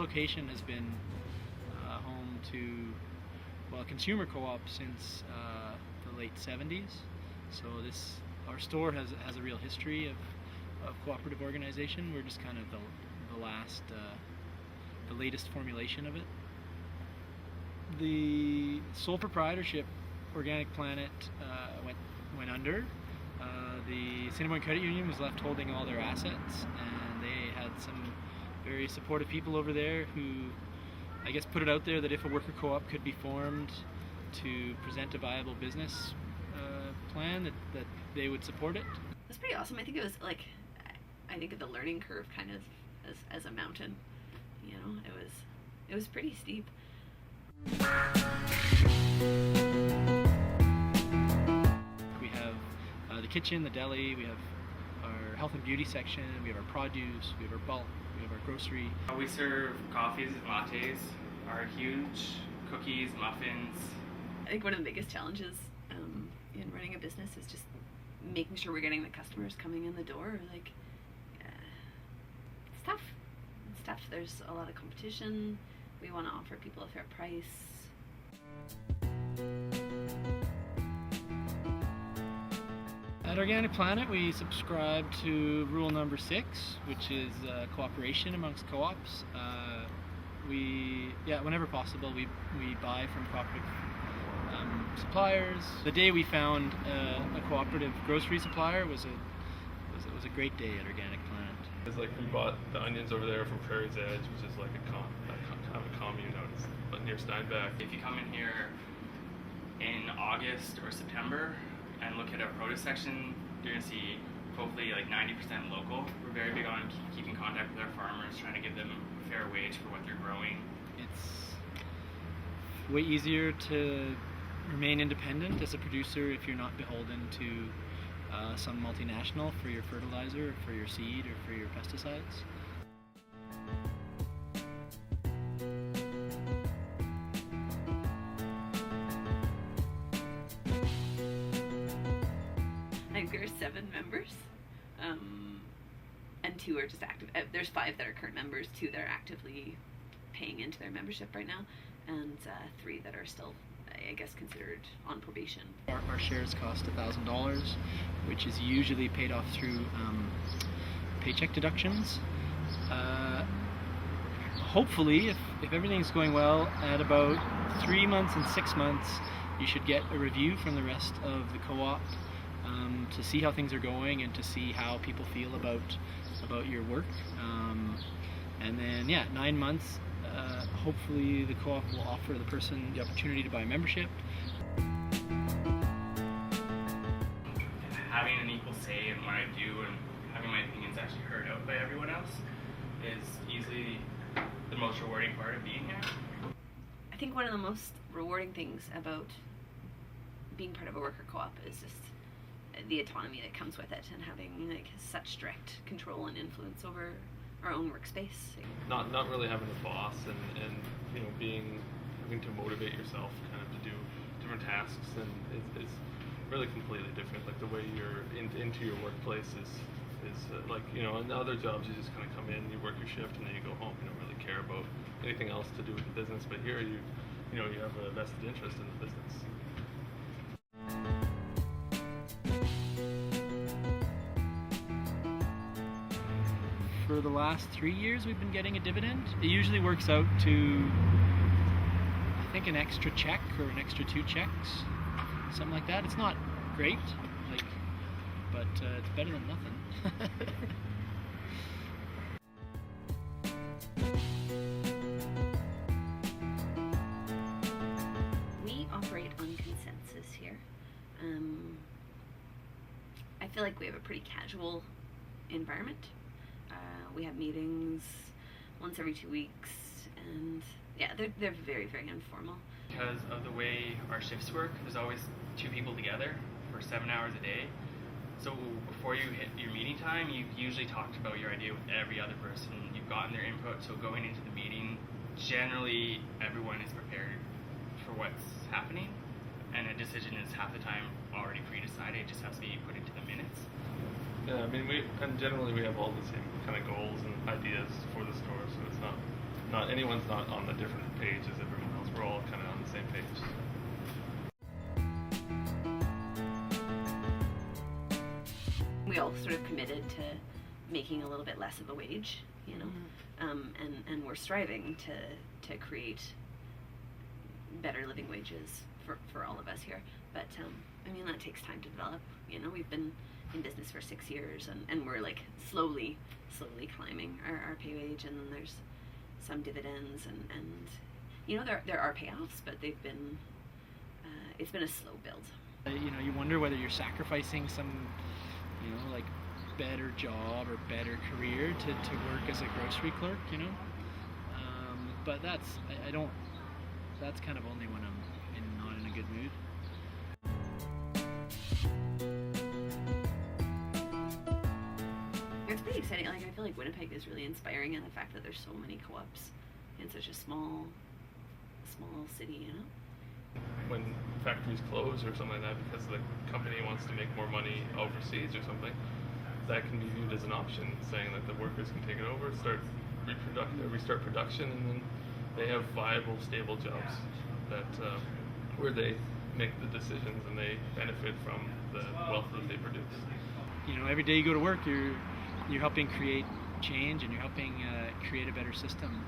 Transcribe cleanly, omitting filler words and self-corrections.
location has been home to, well, a consumer co-op since the late 70s. So our store has a real history of cooperative organization. We're just kind of the latest formulation of it. The sole proprietorship, Organic Planet, went under. The Assiniboine Credit Union was left holding all their assets, and they had some very supportive people over there who, I guess, put it out there that if a worker co-op could be formed to present a viable business plan, that they would support it. That's pretty awesome. I think it was like, I think of the learning curve kind of as a mountain. You know, it was pretty steep. We have the kitchen, the deli, we have our health and beauty section, we have our produce, we have our bulk, we have our grocery. We serve coffees and lattes, our huge cookies, muffins. I think one of the biggest challenges in running a business is just making sure we're getting the customers coming in the door. Like, it's tough. It's tough. There's a lot of competition. We want to offer people a fair price. At Organic Planet, we subscribe to rule number 6, which is cooperation amongst co-ops. Whenever possible, we buy from cooperative suppliers. The day we found a cooperative grocery supplier was a great day at Organic Planet. It's like we bought the onions over there from Prairie's Edge, which is like kind of a commune out near Steinbach. If you come in here in August or September and look at our produce section, you're going to see hopefully like 90% local. We're very big on keeping contact with our farmers, trying to give them a fair wage for what they're growing. It's way easier to remain independent as a producer if you're not beholden to some multinational for your fertilizer, or for your seed, or for your pesticides. I think there are 7 members, and 2 are just active. There's 5 that are current members, 2 that are actively paying into their membership right now, and 3 that are still, I guess, considered on probation. Our shares cost $1,000, which is usually paid off through paycheck deductions. Hopefully, if everything's going well, at about 3 months and 6 months, you should get a review from the rest of the co-op to see how things are going and to see how people feel about your work. And then, 9 months, hopefully the co-op will offer the person the opportunity to buy membership. Having an equal say in what I do and having my opinions actually heard out by everyone else is easily the most rewarding part of being here. I think one of the most rewarding things about being part of a worker co-op is just the autonomy that comes with it, and having like such direct control and influence over our own workspace. Not really having a boss, and you know, having to motivate yourself kind of to do different tasks, and it's really completely different. Like the way you're into your workplace is like, you know, in other jobs you just kind of come in, you work your shift, and then you go home. You don't really care about anything else to do with the business. But here you have a vested interest in the business. For the last 3 years, we've been getting a dividend. It usually works out to, I think, an extra check or an extra 2 checks, something like that. It's not great, but it's better than nothing. We operate on consensus here. I feel like we have a pretty casual environment. We have meetings once every 2 weeks, and they're very, very informal. Because of the way our shifts work, there's always 2 people together for 7 hours a day. So before you hit your meeting time, you've usually talked about your idea with every other person. You've gotten their input, so going into the meeting, generally everyone is prepared for what's happening, and a decision is half the time already pre-decided. It just has to be put into the minutes. Yeah, I mean, generally we have all the same kind of goals and ideas for the store, so it's not not anyone's not on the different page as everyone else. We're all kind of on the same page. We all sort of committed to making a little bit less of a wage, you know, and we're striving to create better living wages for all of us here. But I mean, that takes time to develop. You know, we've been in business for 6 years, and we're like slowly climbing our pay wage, and then there's some dividends, and you know, there are payoffs, but they've been it's been a slow build. You know, you wonder whether you're sacrificing some, you know, like better job or better career to work as a grocery clerk, you know. But that's that's kind of only when I'm not in a good mood. It's pretty exciting. Like, I feel like Winnipeg is really inspiring in the fact that there's so many co-ops in such a small city, you know. When factories close or something like that because the company wants to make more money overseas or something, that can be viewed as an option, saying that the workers can take it over, restart production, and then they have viable, stable jobs that where they make the decisions and they benefit from the wealth that they produce. You know, every day you go to work, you're helping create change, and you're helping create a better system.